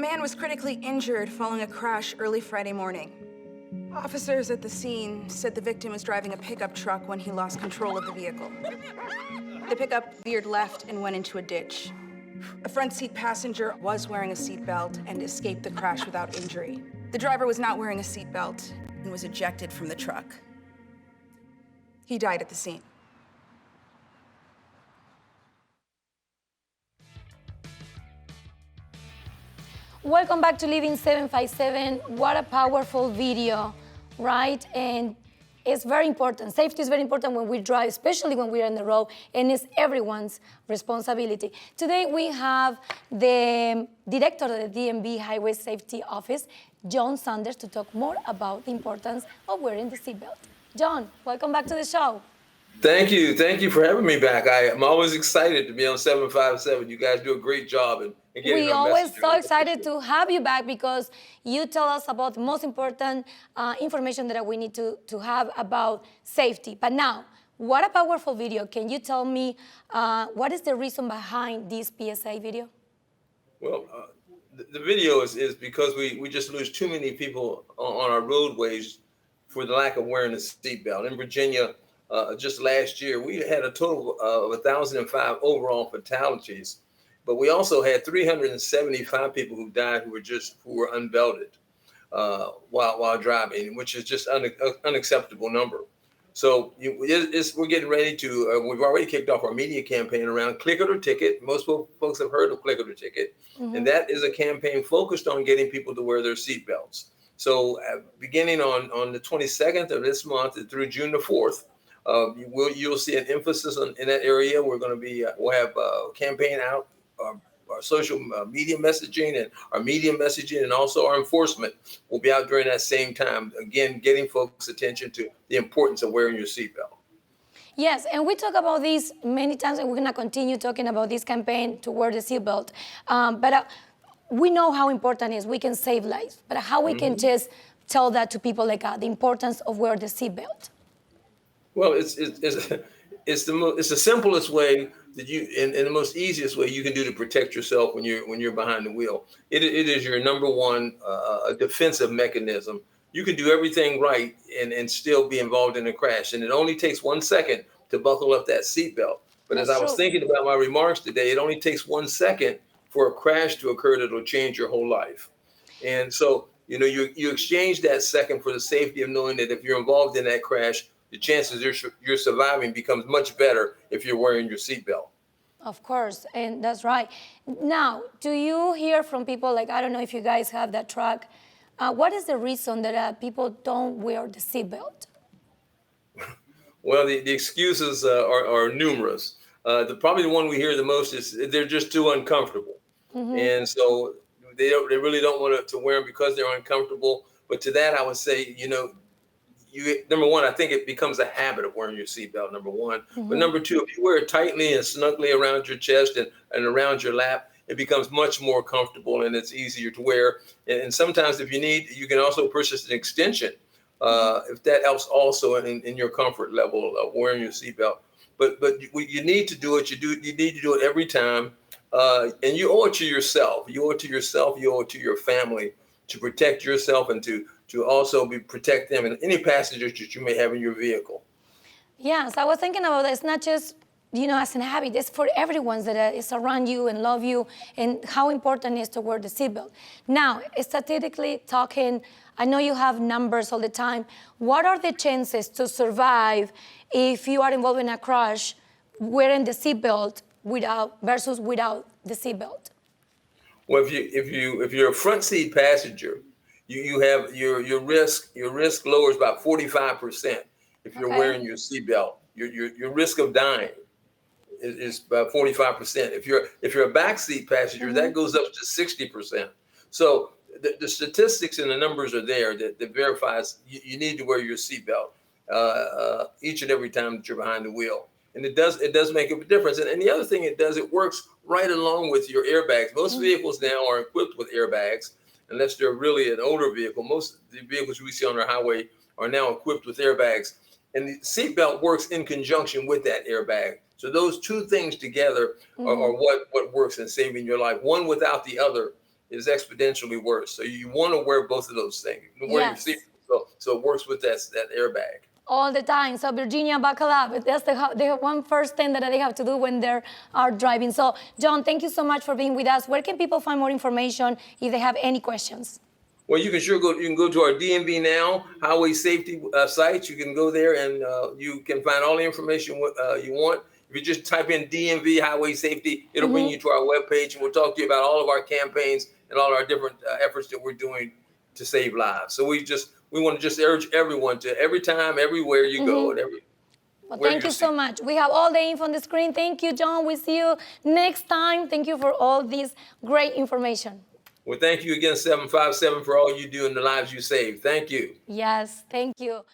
man was critically injured following a crash early Friday morning. Officers at the scene said the victim was driving a pickup truck when he lost control of the vehicle. The pickup veered left and went into a ditch. A front seat passenger was wearing a seatbelt and escaped the crash without injury. The driver was not wearing a seatbelt and was ejected from the truck. He died at the scene. Welcome back to Living 757. What a powerful video, right? And it's very important. Safety is very important when we drive, especially when we're on the road, and it's everyone's responsibility. Today we have the director of the DMV Highway Safety Office, John Saunders, to talk more about the importance of wearing the seatbelt. John, welcome back to the show. Thank you. Thank you for having me back. I'm always excited to be on 757. You guys do a great job in getting We our always message. so excited to have you back because you tell us about the most important information that we need to have about safety. But now, what a powerful video. Can you tell me what is the reason behind this PSA video? Well, the video is because we just lose too many people on our roadways for the lack of wearing a seatbelt. In Virginia, just last year, we had a total of 1,005 overall fatalities, but we also had 375 people who died who were unbelted while driving, which is just unacceptable number. So we're getting ready to. We've already kicked off our media campaign around Click It or Ticket. Most folks have heard of Click It or Ticket, and that is a campaign focused on getting people to wear their seatbelts. So beginning on the 22nd of this month through June the 4th. You'll see an emphasis in that area. We're going to be we'll have a campaign out, our social media messaging and our media messaging, and also our enforcement will be out during that same time. Again, getting folks' attention to the importance of wearing your seatbelt. Yes, and we talk about this many times, and we're going to continue talking about this campaign to wear the seatbelt. But we know how important it is. We can save lives, but how we can just tell that to people like the importance of wearing the seatbelt. Well, it's the simplest way that you and the most easiest way you can do to protect yourself when you're behind the wheel. It is your number one defensive mechanism. You can do everything right and still be involved in a crash, and it only takes 1 second to buckle up that seatbelt. But as I was thinking about my remarks today, it only takes 1 second for a crash to occur that'll change your whole life. And so you exchange that second for the safety of knowing that if you're involved in that crash, the chances you're surviving becomes much better if you're wearing your seatbelt. Of course, and that's right. Now, do you hear from people like, I don't know if you guys have that truck, what is the reason that people don't wear the seatbelt? Well, the excuses are numerous. Probably the one we hear the most is they're just too uncomfortable. And so they really don't want to wear them because they're uncomfortable. But to that, I would say, number one, I think it becomes a habit of wearing your seatbelt, number one. But number two, if you wear it tightly and snugly around your chest and around your lap, it becomes much more comfortable and it's easier to wear. And sometimes if you need, you can also purchase an extension if that helps also in your comfort level of wearing your seatbelt. But you need to do it. You need to do it every time. And you owe it to yourself. You owe it to yourself. You owe it to your family to protect yourself and to also protect them and any passengers that you may have in your vehicle. Yes, I was thinking about that. It's not just, as an habit. It's for everyone that is around you and love you and how important it is to wear the seatbelt. Now, statistically talking, I know you have numbers all the time. What are the chances to survive if you are involved in a crash wearing the seatbelt versus without the seatbelt? Well, if you're a front seat passenger, you have your risk lowers about 45% if you're wearing your seatbelt. Your risk of dying is about 45%. If you're a back seat passenger, that goes up to 60%. So the statistics and the numbers are there that verifies you need to wear your seatbelt each and every time that you're behind the wheel. And it does make a difference. And the other thing it does, it works right along with your airbags. Most vehicles now are equipped with airbags, unless they're really an older vehicle. Most of the vehicles we see on our highway are now equipped with airbags. And the seatbelt works in conjunction with that airbag. So those two things together are what works in saving your life. One without the other is exponentially worse. So you want to wear both of those things. You wear your Yes. seatbelt, so it works with that airbag. All the time. So Virginia, buckle up. That's the one first thing that they have to do when they are driving. So John, thank you so much for being with us. Where can people find more information if they have any questions? Well, you can sure go. You can go to our DMV Now highway safety site. You can go there and you can find all the information you want. If you just type in DMV highway safety, it'll bring you to our webpage, and we'll talk to you about all of our campaigns and all our different efforts that we're doing to save lives. So we want to just urge everyone to every time, everywhere you go, and Well, thank you so much. We have all the info on the screen. Thank you, John. We'll see you next time. Thank you for all this great information. Well, thank you again, 757, for all you do and the lives you save. Thank you. Yes, thank you.